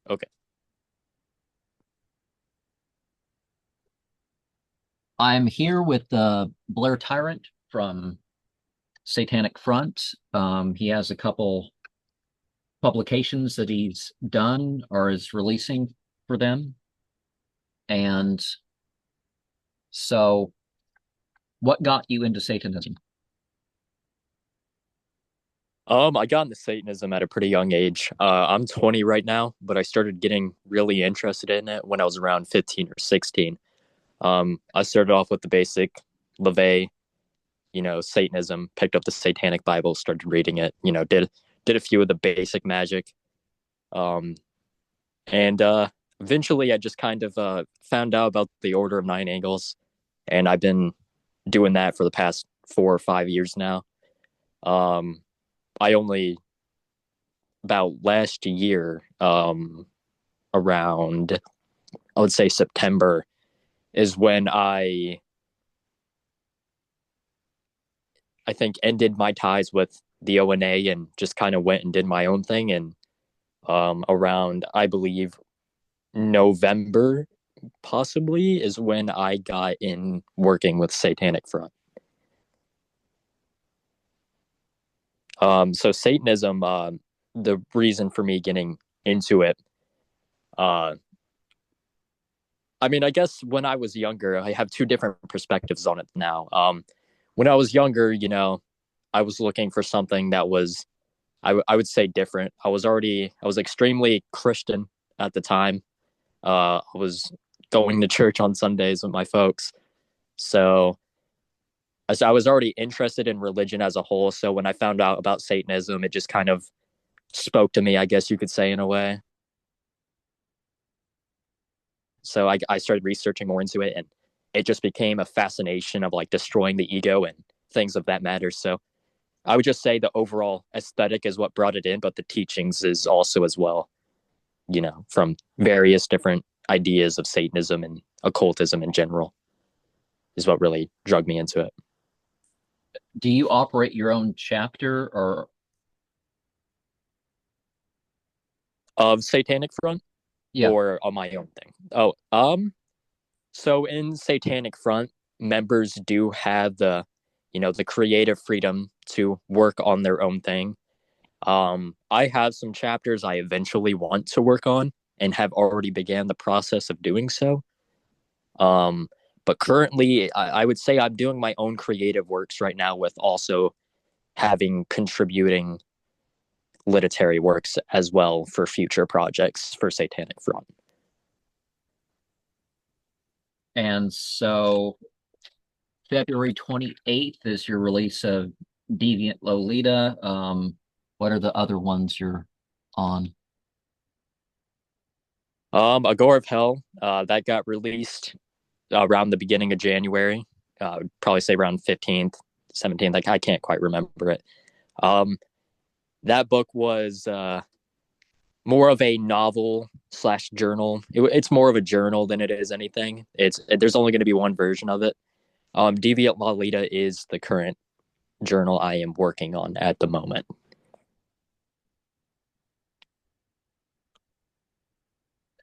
Okay. I'm here with Blair Tyrant from Satanic Front. He has a couple publications that he's done or is releasing for them. And so, what got you into Satanism? I got into Satanism at a pretty young age. I'm 20 right now, but I started getting really interested in it when I was around 15 or 16. I started off with the basic Lzwvmmh, Satanism, picked up the Satanic Bible, started reading it, did a few of the basic magic. Um, and eventually I just kind of found out about the Order of Nine Angles, and I've been doing that for the past 4 or 5 years now. Um, I only about last year, around I would say September, is when I think ended my ties with the ONA and just kind of went and did my own thing. And around, I believe, November possibly is when I got in working with Satanic Front. So Satanism, the reason for me getting into it, uh, I mean, I guess when I was younger, I have two different perspectives on it now. When I was younger, I was looking for something that was, I would say, different. I was extremely Christian at the time. I was going to church on Sundays with my folks. So as I was already interested in religion as a whole. So when I found out about Satanism, it just kind of spoke to me, I guess you could say, in a way. So I started researching more into it, and it just became a fascination of like destroying the ego and things of that matter. So I would just say the overall aesthetic is what brought it in, but the teachings is also as well, from various different ideas of Satanism and occultism in general is what really drug me into it. Do you operate your own chapter or Of Satanic Front yeah? or on my own thing? So in Satanic Front, members do have the creative freedom to work on their own thing. I have some chapters I eventually want to work on and have already began the process of doing so. Um, but currently, I would say I'm doing my own creative works right now with also having contributing literary works as well for future projects for Satanic Front. And so February 28th is your release of Deviant Lolita. What are the other ones you're on? Agor of Hell, that got released around the beginning of January. Probably say around 15th, 17th. Like I can't quite remember it. Um, that book was more of a novel slash journal. It's more of a journal than it is anything. There's only going to be one version of it. Deviant Lolita is the current journal I am working on at the moment.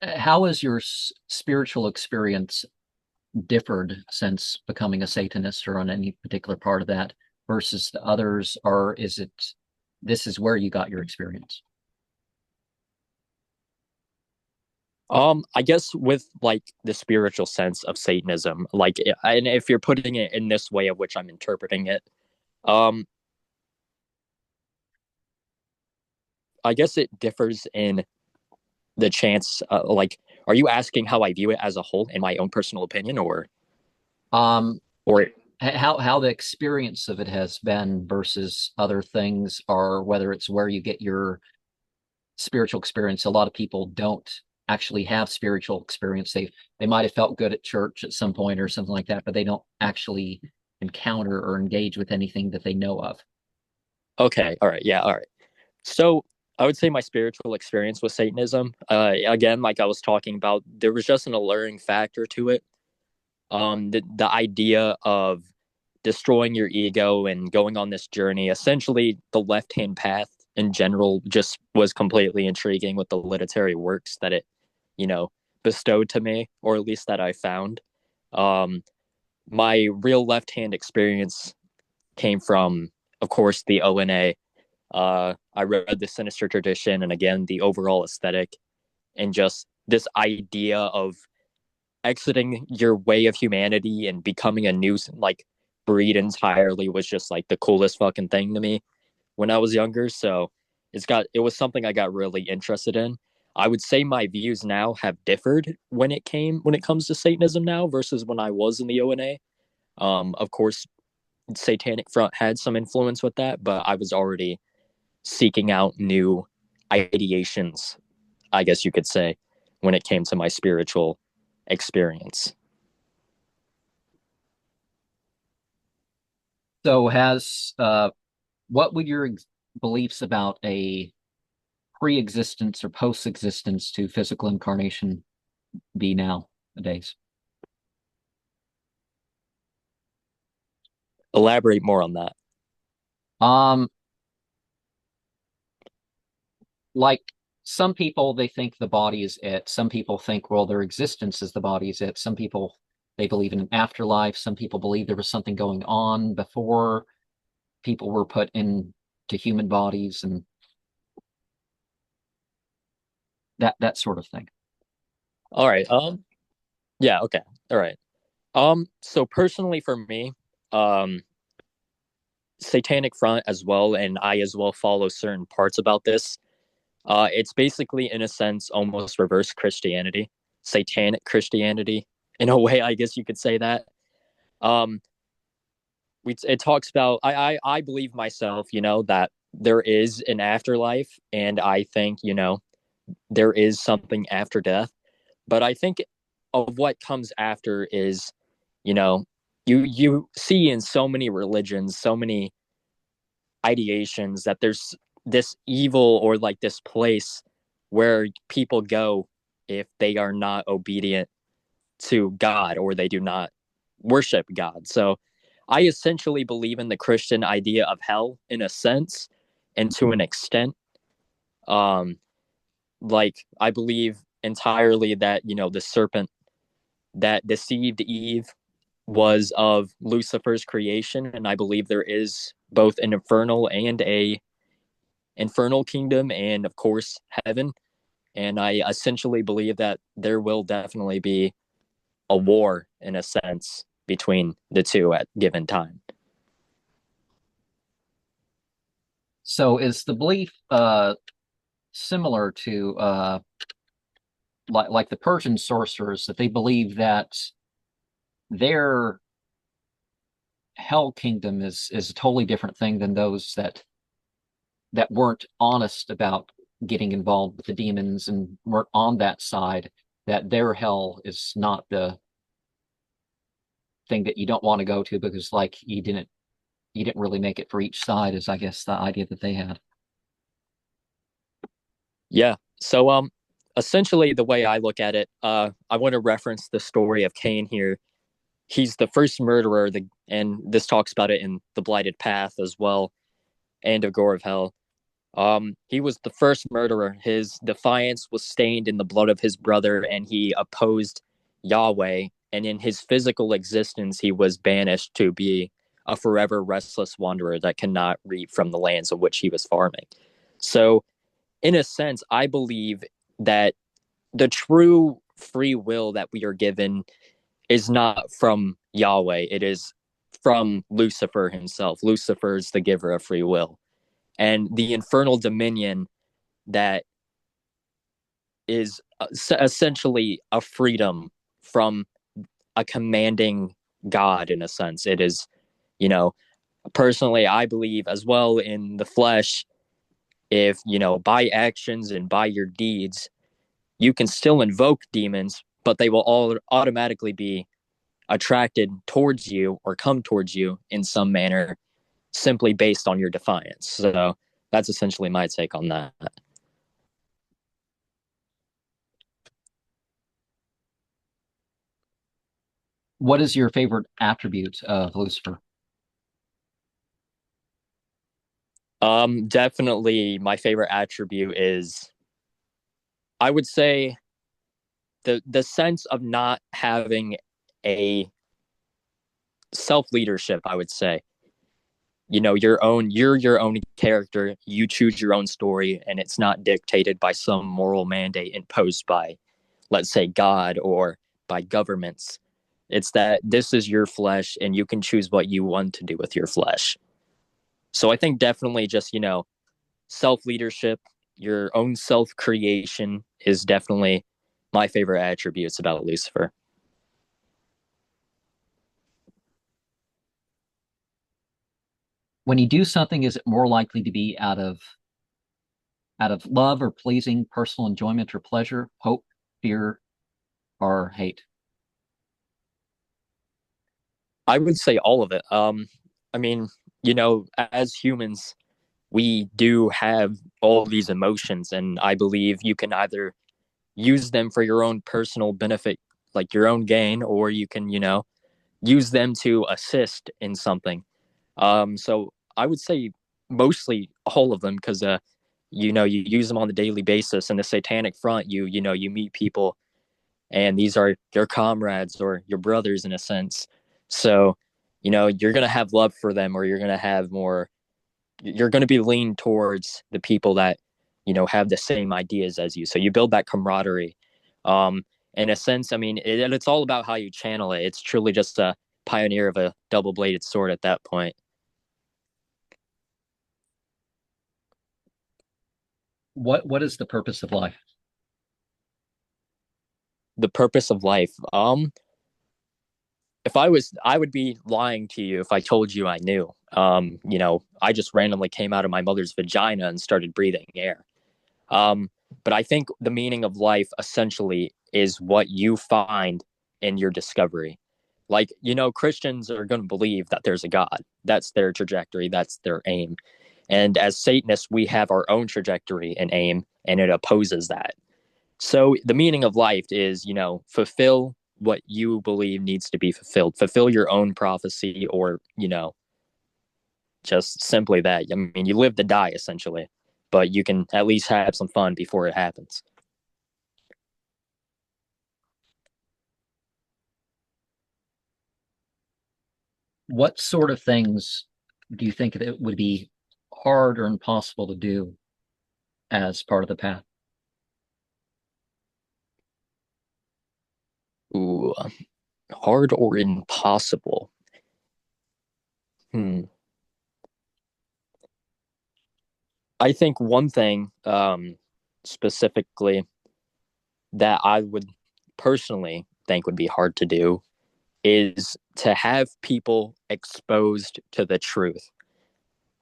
How has your spiritual experience differed since becoming a Satanist or on any particular part of that versus the others? Or is it this is where you got your experience? I guess with like the spiritual sense of Satanism, like, and if you're putting it in this way of which I'm interpreting it, um, I guess it differs in the chance. Like, are you asking how I view it as a whole in my own personal opinion, Um, or how the experience of it has been versus other things, or whether it's where you get your spiritual experience. A lot of people don't actually have spiritual experience. They might have felt good at church at some point or something like that, but they don't actually encounter or engage with anything that they know of. okay, all right, yeah, all right. So I would say my spiritual experience with Satanism, again, like I was talking about, there was just an alluring factor to it. The idea of destroying your ego and going on this journey, essentially the left hand path in general just was completely intriguing with the literary works that it, you know, bestowed to me, or at least that I found. Um, my real left hand experience came from, of course, the ONA. I read the Sinister Tradition, and again, the overall aesthetic, and just this idea of exiting your way of humanity and becoming a new like breed entirely was just like the coolest fucking thing to me when I was younger. So it was something I got really interested in. I would say my views now have differed when it comes to Satanism now versus when I was in the ONA. Of course, Satanic Front had some influence with that, but I was already seeking out new ideations, I guess you could say, when it came to my spiritual experience. So has what would your beliefs about a pre-existence or post-existence to physical incarnation be nowadays? Elaborate more on that. Um, like some people they think the body is it. Some people think, well, their existence is the body is it. Some people they believe in an afterlife. Some people believe there was something going on before people were put into human bodies and that sort of thing. All right. Yeah, okay. All right. So personally for me, um Satanic Front as well, and I as well follow certain parts about this. It's basically in a sense almost reverse Christianity, satanic Christianity in a way, I guess you could say that. Um it talks about I believe myself, that there is an afterlife, and I think, there is something after death. But I think of what comes after is, you know, you see in so many religions, so many ideations that there's this evil or like this place where people go if they are not obedient to God or they do not worship God. So I essentially believe in the Christian idea of hell in a sense and to an extent. Um, like I believe entirely that, the serpent that deceived Eve was of Lucifer's creation, and I believe there is both an infernal and a infernal kingdom, and of course heaven. And I essentially believe that there will definitely be a war in a sense between the two at given time. So is the belief similar to like the Persian sorcerers that they believe that their hell kingdom is a totally different thing than those that weren't honest about getting involved with the demons and weren't on that side, that their hell is not the thing that you don't want to go to because like you didn't really make it for each side is I guess the idea that they had. Yeah. So essentially the way I look at it, I want to reference the story of Cain here. He's the first murderer, and this talks about it in The Blighted Path as well, and of Gore of Hell. He was the first murderer. His defiance was stained in the blood of his brother, and he opposed Yahweh. And in his physical existence, he was banished to be a forever restless wanderer that cannot reap from the lands of which he was farming. So, in a sense, I believe that the true free will that we are given is not from Yahweh. It is from Lucifer himself. Lucifer is the giver of free will. And the infernal dominion that is essentially a freedom from a commanding God in a sense. It is, you know, personally, I believe as well in the flesh, if, by actions and by your deeds, you can still invoke demons, but they will all automatically be attracted towards you or come towards you in some manner simply based on your defiance. So that's essentially my take on that. What is your favorite attribute of Lucifer? Definitely my favorite attribute is, I would say, the sense of not having a self leadership. I would say, you're your own character. You choose your own story, and it's not dictated by some moral mandate imposed by, let's say, God or by governments. It's that this is your flesh, and you can choose what you want to do with your flesh. So I think definitely just, self leadership, your own self creation is definitely my favorite attributes about Lucifer. When you do something, is it more likely to be out of love or pleasing, personal enjoyment or pleasure, hope, fear, or hate? I would say all of it. I mean, as humans, we do have all these emotions, and I believe you can either use them for your own personal benefit, like your own gain, or you can, use them to assist in something. So I would say mostly all of them because, you use them on a daily basis. In the Satanic Front, you meet people, and these are your comrades or your brothers in a sense. So, you're gonna have love for them, or you're gonna have more. You're gonna be leaned towards the people that have the same ideas as you. So you build that camaraderie. Um, in a sense, I mean, it's all about how you channel it. It's truly just a pioneer of a double-bladed sword at that point. What is the purpose of life? The purpose of life. If I would be lying to you if I told you I knew. I just randomly came out of my mother's vagina and started breathing air. Um, but I think the meaning of life essentially is what you find in your discovery. Like, Christians are going to believe that there's a God. That's their trajectory, that's their aim. And as Satanists, we have our own trajectory and aim, and it opposes that. So the meaning of life is, fulfill what you believe needs to be fulfilled, fulfill your own prophecy, or, just simply that. I mean, you live to die essentially, but you can at least have some fun before it happens. What sort of things do you think that it would be hard or impossible to do as part of the path? Ooh, hard or impossible? Hmm. I think one thing specifically that I would personally think would be hard to do is to have people exposed to the truth.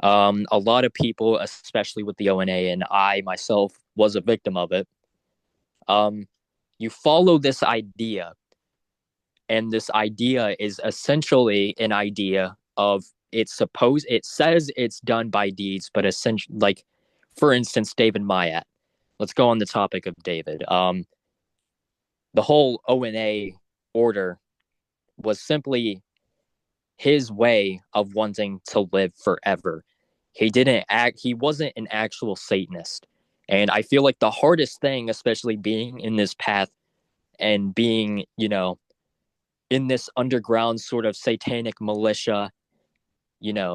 A lot of people, especially with the ONA, and I myself was a victim of it. Um, you follow this idea, and this idea is essentially an idea of it says it's done by deeds, but essentially, like, for instance, David Mayat. Let's go on the topic of David. The whole ONA order was simply his way of wanting to live forever. He wasn't an actual Satanist. And I feel like the hardest thing, especially being in this path and being, in this underground sort of satanic militia,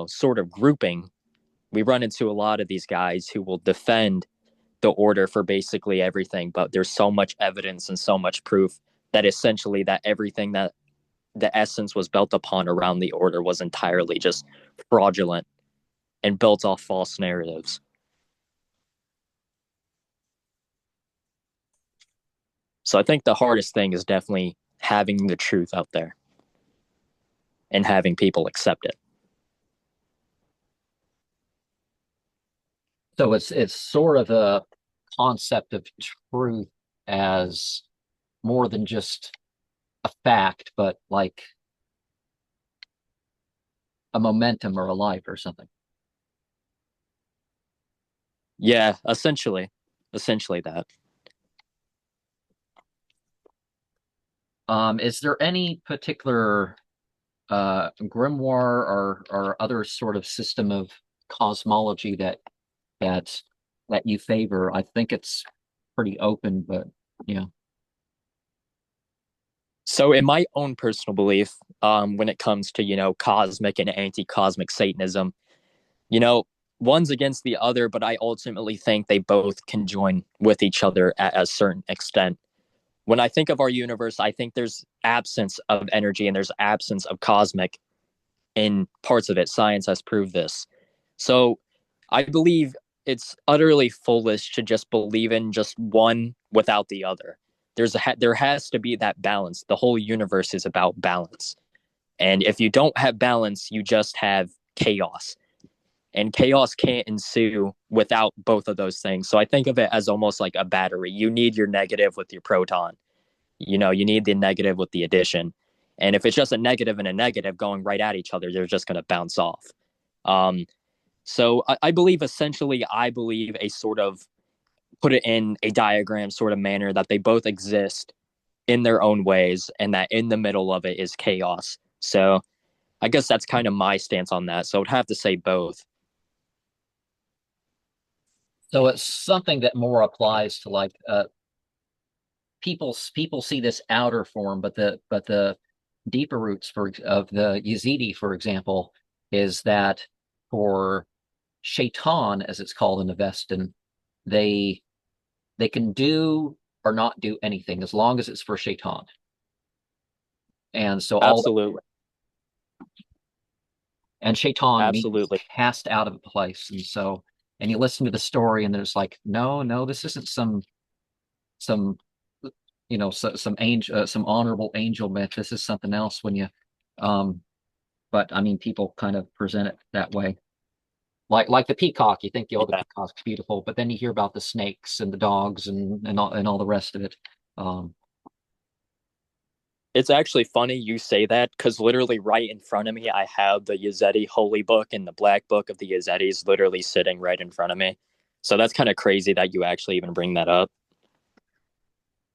sort of grouping, we run into a lot of these guys who will defend the order for basically everything, but there's so much evidence and so much proof that essentially that everything that the essence was built upon around the order was entirely just fraudulent and built off false narratives. So I think the hardest thing is definitely having the truth out there and having people accept it. So it's sort of a concept of truth as more than just a fact, but like a momentum or a life or something. Yeah, essentially that. Is there any particular grimoire or other sort of system of cosmology that that you favor. I think it's pretty open, but yeah. So, in my own personal belief, when it comes to cosmic and anti-cosmic Satanism, you know, one's against the other, but I ultimately think they both can join with each other at a certain extent. When I think of our universe, I think there's absence of energy and there's absence of cosmic in parts of it. Science has proved this. So I believe it's utterly foolish to just believe in just one without the other. There has to be that balance. The whole universe is about balance. And if you don't have balance, you just have chaos. And chaos can't ensue without both of those things. So I think of it as almost like a battery. You need your negative with your proton. You need the negative with the addition. And if it's just a negative and a negative going right at each other, they're just going to bounce off. Um, so I believe essentially, I believe a sort of put it in a diagram sort of manner that they both exist in their own ways and that in the middle of it is chaos. So I guess that's kind of my stance on that. So I'd have to say both. So it's something that more applies to like people see this outer form, but the deeper roots of the Yazidi, for example, is that for shaitan, as it's called in the Western, they they can do or not do anything as long as it's for shaitan. And so all Absolutely. and shaitan means Absolutely. cast out of a place. And so and you listen to the story and there's like, no, this isn't some some angel some honorable angel myth. This is something else when you um but I mean people kind of present it that way. Like the peacock, you think, the Yeah. peacock's beautiful, but then you hear about the snakes and the dogs and all the rest of it. Um, It's actually funny you say that because literally right in front of me, I have the Yazidi Holy Book and the Black Book of the Yazidis literally sitting right in front of me. So that's kind of crazy that you actually even bring that up.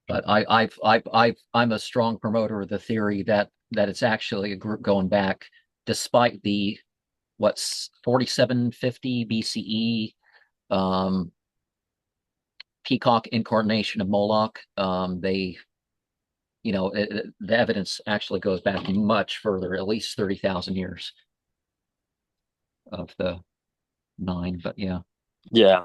but I'm a strong promoter of the theory that it's actually a group going back, despite the what's 4750 BCE peacock incarnation of Moloch. They the evidence actually goes back much further, at least 30,000 years of the nine. But yeah. Yeah.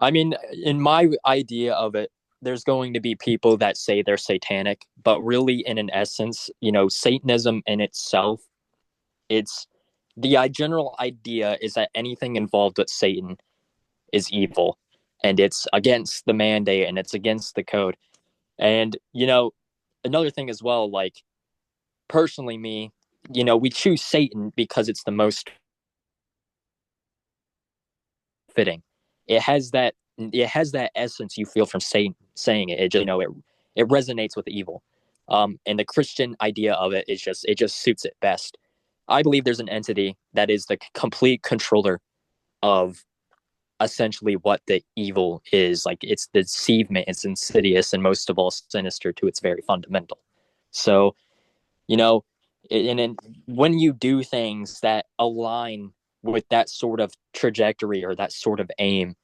I mean, in my idea of it, there's going to be people that say they're satanic, but really, in an essence, Satanism in itself, it's the general idea is that anything involved with Satan is evil and it's against the mandate and it's against the code. And, another thing as well, like personally, me, we choose Satan because it's the most fitting. It has that essence you feel from saying it. It just it resonates with evil. And the Christian idea of it is it just suits it best. I believe there's an entity that is the complete controller of essentially what the evil is. Like it's the deceivement, it's insidious, and most of all sinister to its very fundamental. So, you know, and when you do things that align with that sort of trajectory or that sort of aim,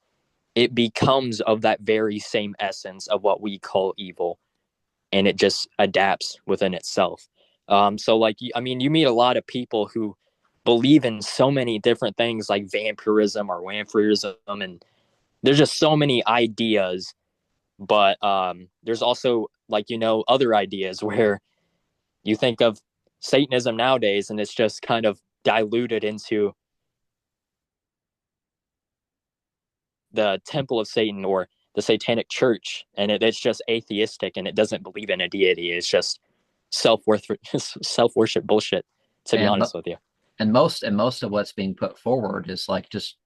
it becomes of that very same essence of what we call evil, and it just adapts within itself. So, like, I mean, you meet a lot of people who believe in so many different things like vampirism or vampirism, and there's just so many ideas. But there's also, like, other ideas where you think of Satanism nowadays, and it's just kind of diluted into the Temple of Satan or the Satanic Church, and it's just atheistic and it doesn't believe in a deity. It's just self worship bullshit. To be and honest with you, most of what's being put forward is like just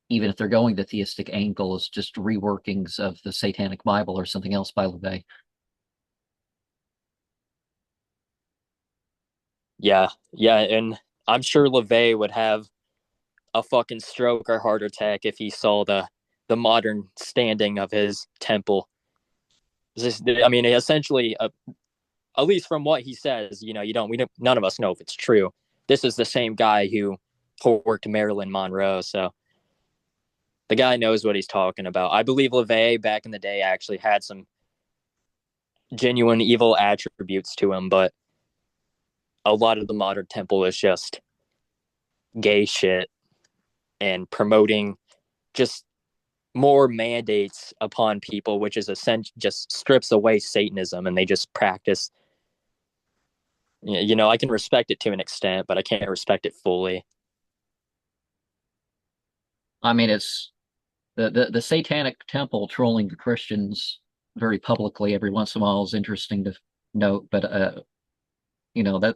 even if they're going the theistic angle is just reworkings of the Satanic Bible or something else by LaVey. yeah, yeah, and I'm sure LaVey would have a fucking stroke or heart attack if he saw the modern standing of his temple. I mean, essentially, at least from what he says, you don't, none of us know if it's true, this is the same guy who porked Marilyn Monroe. So the guy knows what he's talking about. I believe LaVey back in the day actually had some genuine evil attributes to him, but a lot of the modern temple is just gay shit and promoting just more mandates upon people, which is essentially just strips away Satanism, and they just practice. You know, I can respect it to an extent, but I can't respect it fully. I mean, it's the Satanic Temple trolling the Christians very publicly every once in a while is interesting to note, but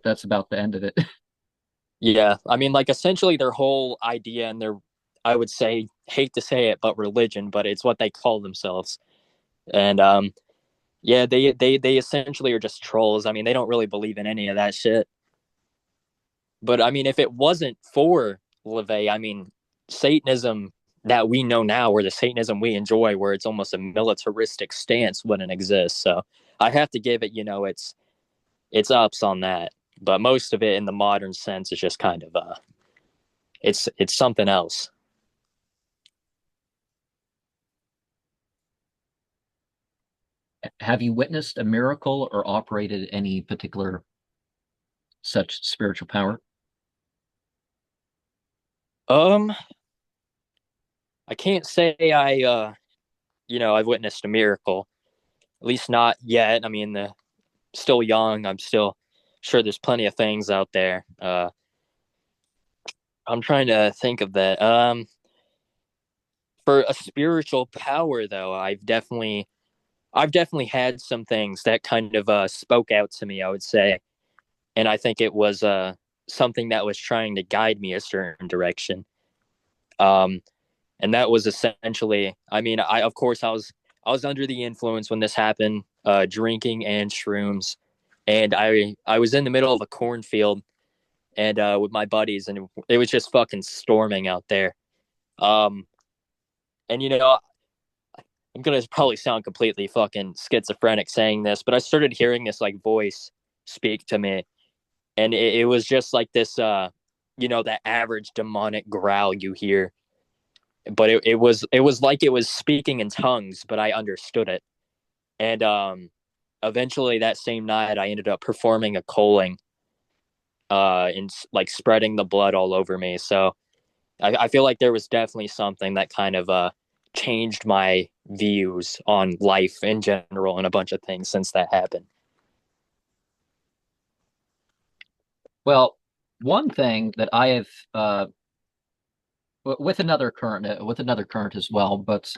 that's about the end of it. Yeah, I mean, like essentially their whole idea and their, I would say, hate to say it, but religion, but it's what they call themselves. And yeah, they essentially are just trolls. I mean, they don't really believe in any of that shit. But I mean, if it wasn't for LaVey, I mean, Satanism that we know now, or the Satanism we enjoy, where it's almost a militaristic stance, wouldn't exist. So I have to give it, it's ups on that. But most of it, in the modern sense, is just kind of it's something else. Have you witnessed a miracle or operated any particular such spiritual power? Um, I can't say I've witnessed a miracle. At least not yet. I mean, still young. I'm still sure there's plenty of things out there. I'm trying to think of that. For a spiritual power, though, I've definitely had some things that kind of spoke out to me, I would say, and I think it was something that was trying to guide me a certain direction. Um, and that was essentially, I mean, I of course I was under the influence when this happened, drinking and shrooms, and I was in the middle of a cornfield and with my buddies, and it was just fucking storming out there. Um, and I'm gonna probably sound completely fucking schizophrenic saying this, but I started hearing this like voice speak to me, and it was just like this, that average demonic growl you hear, but it was like it was speaking in tongues, but I understood it. And eventually that same night, I ended up performing a calling, and like spreading the blood all over me. So I feel like there was definitely something that kind of changed my views on life in general and a bunch of things since that happened. Well, one thing that I have with another current as well, but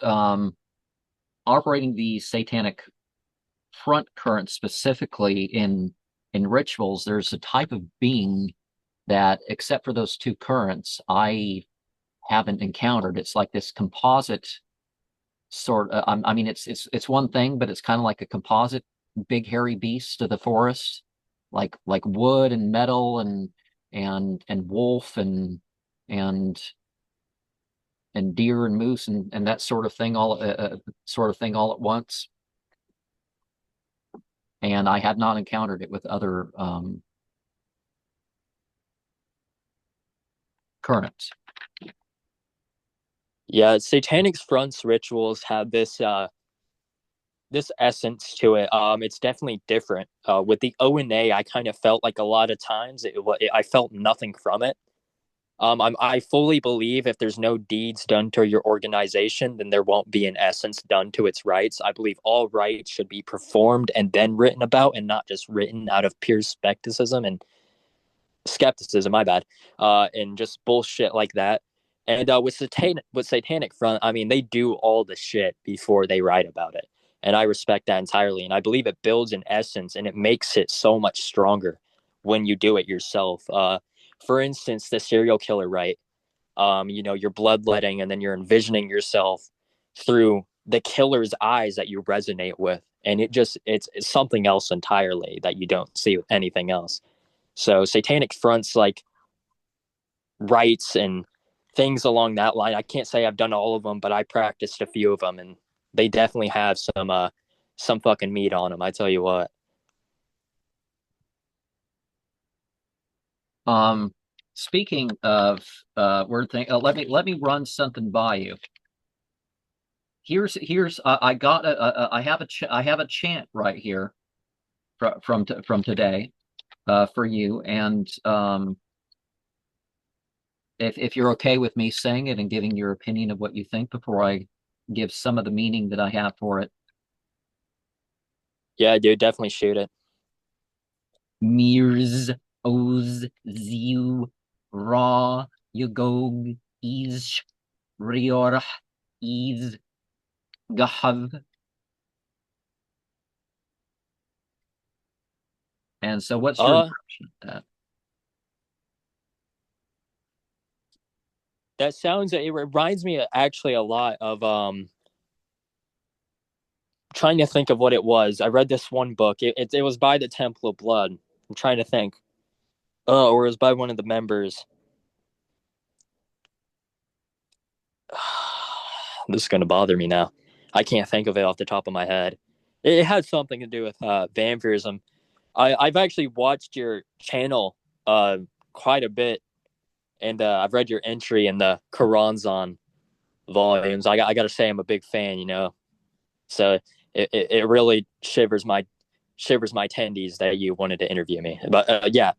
operating the Satanic Front current specifically in rituals, there's a type of being that, except for those two currents, I haven't encountered. It's like this composite sort of. I mean, it's one thing, but it's kind of like a composite big hairy beast of the forest, like wood and metal and wolf and and deer and moose and that sort of thing all at once. And I had not encountered it with other currents. Yeah, Satanic Front's rituals have this essence to it. It's definitely different. With the O&A, I kind of felt like a lot of times I felt nothing from it. I fully believe if there's no deeds done to your organization, then there won't be an essence done to its rites. I believe all rites should be performed and then written about, and not just written out of pure skepticism, my bad, and just bullshit like that. And with Satanic Front, I mean, they do all the shit before they write about it, and I respect that entirely. And I believe it builds an essence, and it makes it so much stronger when you do it yourself. For instance, the serial killer, right? You're bloodletting, and then you're envisioning yourself through the killer's eyes that you resonate with, and it's something else entirely that you don't see with anything else. So Satanic Front's like rites and things along that line. I can't say I've done all of them, but I practiced a few of them, and they definitely have some fucking meat on them. I tell you what. Speaking of word thing, let me run something by you. Here's I got I have I have a chant right here from today for you, and if you're okay with me saying it and giving your opinion of what you think before I give some of the meaning that I have for it. Yeah, dude, definitely shoot it. Mirz, Oz, Ziu, Ra, Ygog, izsh, Ryorh, Ygog. And so what's your Uh, impression of that? that sounds. It reminds me actually a lot of trying to think of what it was. I read this one book. It was by the Temple of Blood. I'm trying to think. Oh, or it was by one of the members. This is gonna bother me now. I can't think of it off the top of my head. It had something to do with vampirism. I've actually watched your channel uh quite a bit, and I've read your entry in the Quran's volumes. I got to say I'm a big fan. So it really shivers my tendies that you wanted to interview me. But yeah,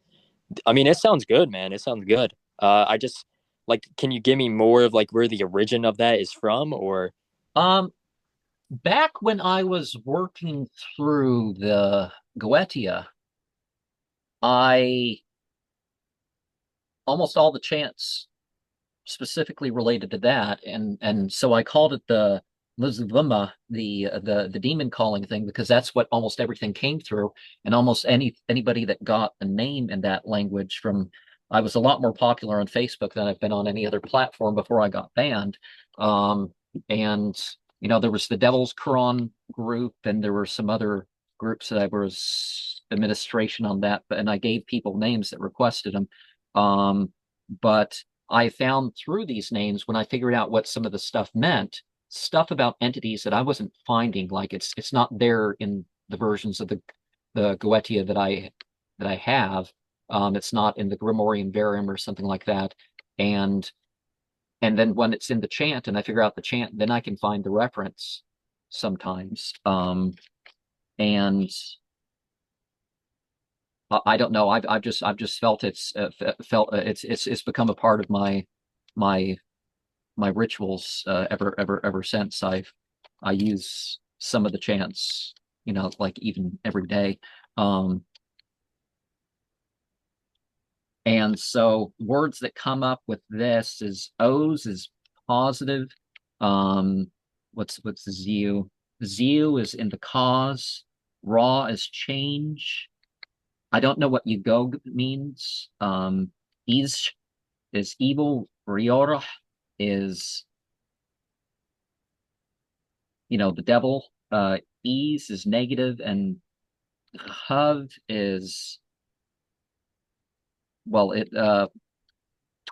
I mean, it sounds good, man. It sounds good. I just like, can you give me more of like where the origin of that is from, or Um, Back when I was working through the Goetia, I almost all the chants specifically related to that, and so I called it the Lzwvmmh, the demon calling thing, because that's what almost everything came through, and almost anybody that got a name in that language from. I was a lot more popular on Facebook than I've been on any other platform before I got banned. And there was the Devil's Quran group, and there were some other groups that I was administration on that, and I gave people names that requested them. But I found through these names when I figured out what some of the stuff meant, stuff about entities that I wasn't finding, like it's not there in the versions of the Goetia that I have. It's not in the Grimorium Verum or something like that. And and then when it's in the chant and I figure out the chant, then I can find the reference sometimes. And I don't know. I've just felt it's become a part of my my rituals ever since. I use some of the chants, like even every day. Um, and so words that come up with this is O's is positive. What's the Ziu? Ziu is in the cause. Raw is change. I don't know what Ygog means. Izsh is evil. Ryorh is the devil. Ease is negative, and Huv is, well, it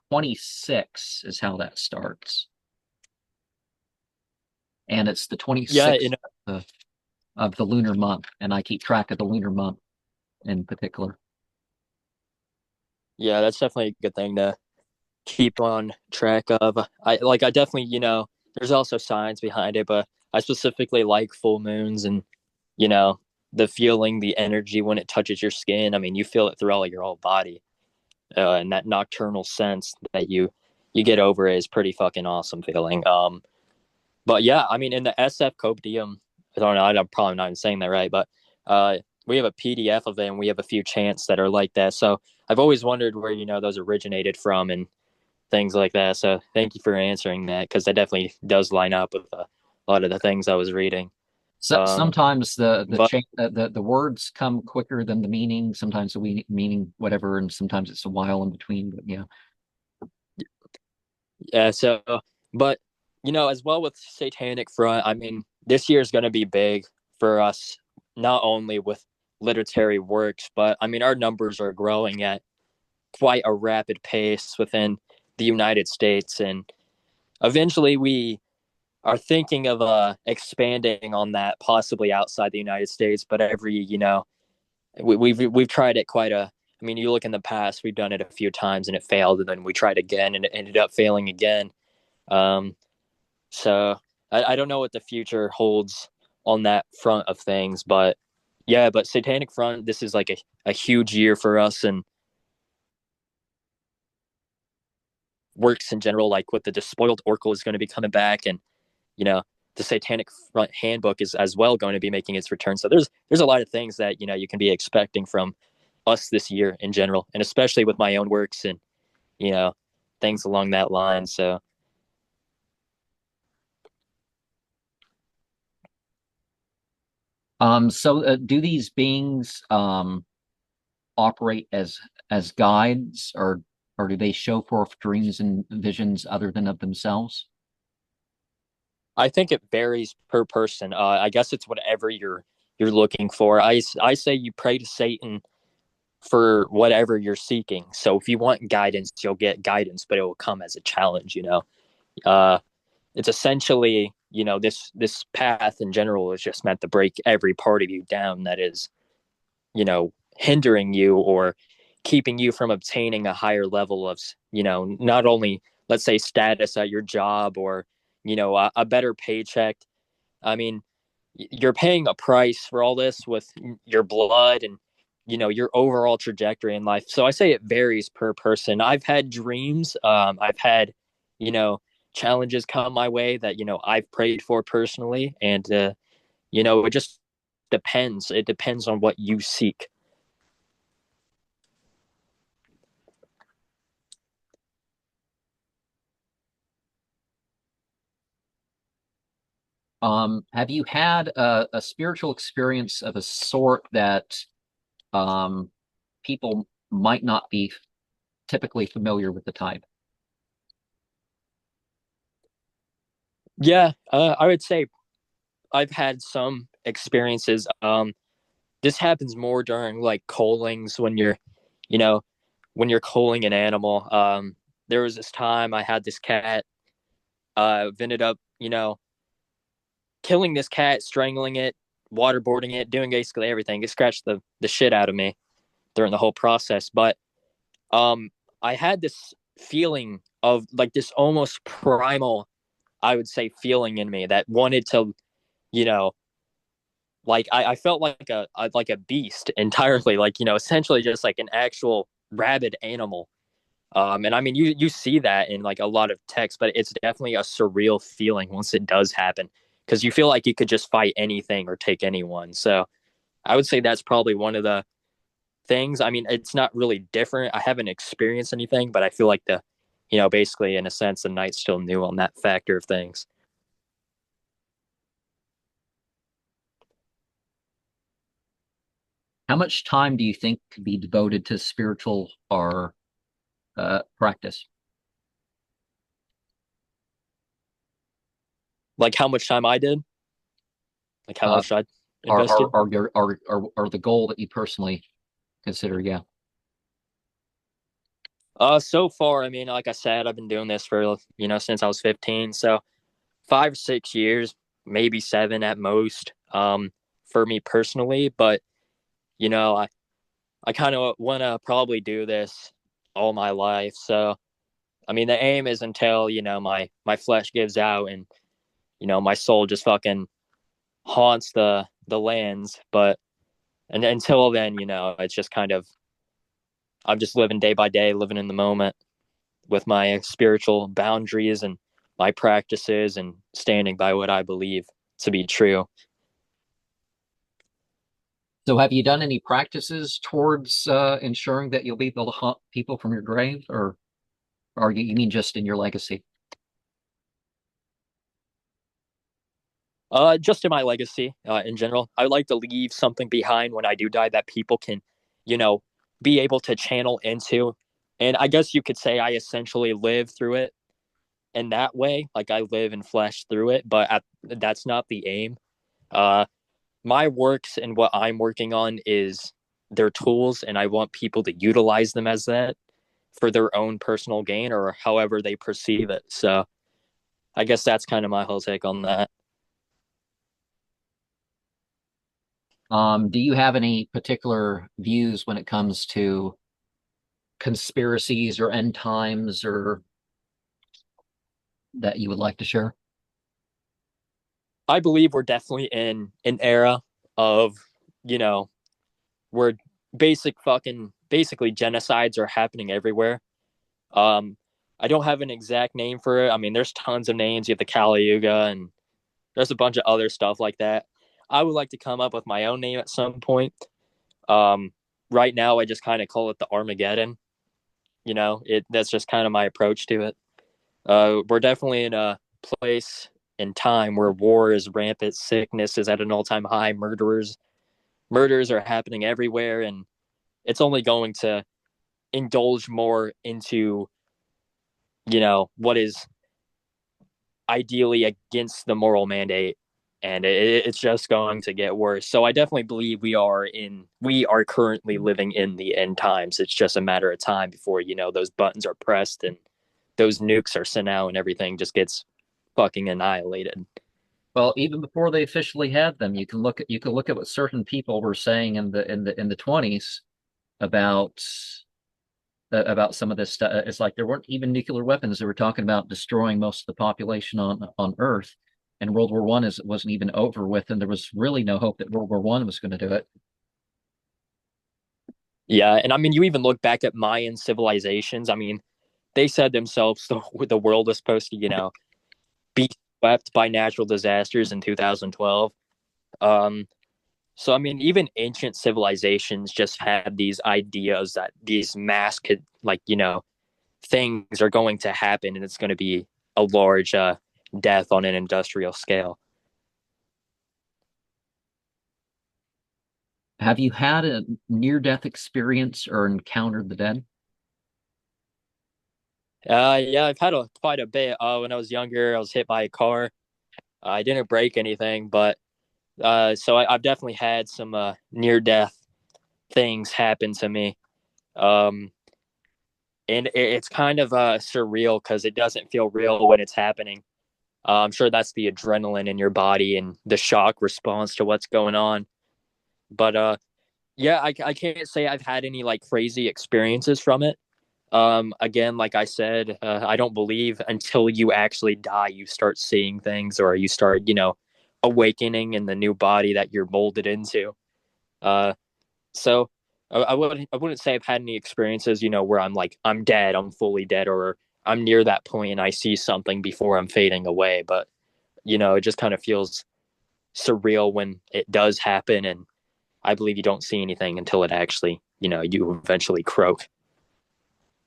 26 is how that starts. And it's the yeah, 26th of the lunar month, and I keep track of the lunar month in particular. yeah, that's definitely a good thing to keep on track of. I definitely, there's also science behind it, but I specifically like full moons and you know the feeling, the energy when it touches your skin. I mean, you feel it throughout your whole body, and that nocturnal sense that you get over it is pretty fucking awesome feeling. But yeah, I mean, in the SF Copium, I don't know, I'm probably not even saying that right, but we have a PDF of it, and we have a few chants that are like that. So I've always wondered where those originated from and things like that. So thank you for answering that, because that definitely does line up with a lot of the things I was reading. So Um, sometimes but the words come quicker than the meaning. Sometimes the meaning whatever, and sometimes it's a while in between. But yeah. yeah, so but as well with Satanic Front, I mean, this year is going to be big for us, not only with literary works, but I mean, our numbers are growing at quite a rapid pace within the United States, and eventually we are thinking of expanding on that, possibly outside the United States. But we've tried it quite I mean, you look in the past, we've done it a few times and it failed, and then we tried again and it ended up failing again. Um, so I don't know what the future holds on that front of things, but yeah, but Satanic Front, this is like a huge year for us and works in general, like with the Despoiled Oracle is going to be coming back, and you know, the Satanic Front handbook is as well going to be making its return. So there's a lot of things that you can be expecting from us this year in general, and especially with my own works and you know things along that line. So Do these beings operate as guides, or do they show forth dreams and visions other than of themselves? I think it varies per person. I guess it's whatever you're looking for. I say you pray to Satan for whatever you're seeking. So if you want guidance, you'll get guidance, but it will come as a challenge. Uh, it's essentially this path in general is just meant to break every part of you down that is hindering you or keeping you from obtaining a higher level of not only, let's say, status at your job or a better paycheck. I mean, you're paying a price for all this with your blood and your overall trajectory in life. So I say it varies per person. I've had dreams. I've had you know challenges come my way that I've prayed for personally, and it just depends. It depends on what you seek. Have you had a spiritual experience of a sort that um, people might not be typically familiar with the type? Yeah, I would say I've had some experiences. This happens more during like callings when you know, when you're calling an animal. There was this time I had this cat. I've ended up, killing this cat, strangling it, waterboarding it, doing basically everything. It scratched the shit out of me during the whole process. But um, I had this feeling of like this almost primal, I would say, feeling in me that wanted to, you know, like I felt like a beast entirely, like essentially just like an actual rabid animal. And I mean, you see that in like a lot of text, but it's definitely a surreal feeling once it does happen because you feel like you could just fight anything or take anyone. So I would say that's probably one of the things. I mean, it's not really different. I haven't experienced anything, but I feel like basically in a sense, the night's still new on that factor of things. How much time do you think could be devoted to spiritual or practice? Like how much time I did, like how Uh, much I or invested. or the goal that you personally consider? Yeah. So far, I mean, like I said, I've been doing this for since I was 15. So 5 6 years, maybe seven at most, for me personally. But I kind of want to probably do this all my life. So I mean, the aim is until my flesh gives out and my soul just fucking haunts the lands. But and until then, it's just kind of I'm just living day by day, living in the moment with my spiritual boundaries and my practices and standing by what I believe to be true. So, have you done any practices towards ensuring that you'll be able to haunt people from your grave, or you mean just in your legacy? Just in my legacy, in general, I would like to leave something behind when I do die that people can, you know, be able to channel into. And I guess you could say I essentially live through it in that way, like I live in flesh through it. But that's not the aim. Uh, my works and what I'm working on is their tools, and I want people to utilize them as that for their own personal gain or however they perceive it. So I guess that's kind of my whole take on that. Do you have any particular views when it comes to conspiracies or end times or that you would like to share? I believe we're definitely in an era of, you know, where basically genocides are happening everywhere. Um, I don't have an exact name for it. I mean, there's tons of names. You have the Kali Yuga, and there's a bunch of other stuff like that. I would like to come up with my own name at some point. Um, right now, I just kind of call it the Armageddon. That's just kind of my approach to it. We're definitely in a place and time where war is rampant, sickness is at an all-time high, murders are happening everywhere, and it's only going to indulge more into what is ideally against the moral mandate, and it's just going to get worse. So I definitely believe we are currently living in the end times. It's just a matter of time before those buttons are pressed and those nukes are sent out and everything just gets fucking annihilated. Well, even before they officially had them, you can look at what certain people were saying in the 20s about about some of this stuff. It's like there weren't even nuclear weapons. They were talking about destroying most of the population on Earth, and World War One is wasn't even over with, and there was really no hope that World War One was going to do it. Yeah, and I mean, you even look back at Mayan civilizations. I mean, they said themselves the world was supposed to, be swept by natural disasters in 2012. Um, so I mean, even ancient civilizations just had these ideas that these mass could, like, things are going to happen, and it's going to be a large death on an industrial scale. Have you had a near-death experience or encountered the dead? Yeah, I've had quite a bit. When I was younger, I was hit by a car. I didn't break anything, but I've definitely had some near death things happen to me. Um, and it's kind of surreal because it doesn't feel real when it's happening. I'm sure that's the adrenaline in your body and the shock response to what's going on. But yeah, I can't say I've had any like crazy experiences from it. Again, like I said, I don't believe until you actually die, you start seeing things or you start, awakening in the new body that you're molded into. Uh, so I wouldn't say I've had any experiences, where I'm like, I'm dead, I'm fully dead, or I'm near that point and I see something before I'm fading away. But, it just kind of feels surreal when it does happen. And I believe you don't see anything until it actually, you eventually croak.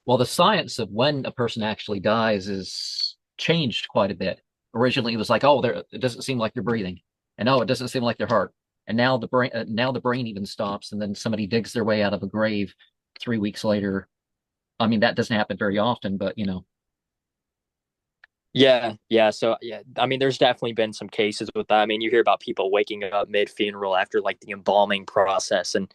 Well, the science of when a person actually dies is changed quite a bit. Originally, it was like, oh, it doesn't seem like they're breathing, and oh, it doesn't seem like their heart, and now the brain even stops, and then somebody digs their way out of a grave 3 weeks later. I mean, that doesn't happen very often, but Yeah, yeah. So yeah, I mean, there's definitely been some cases with that. I mean, you hear about people waking up mid funeral after like the embalming process, and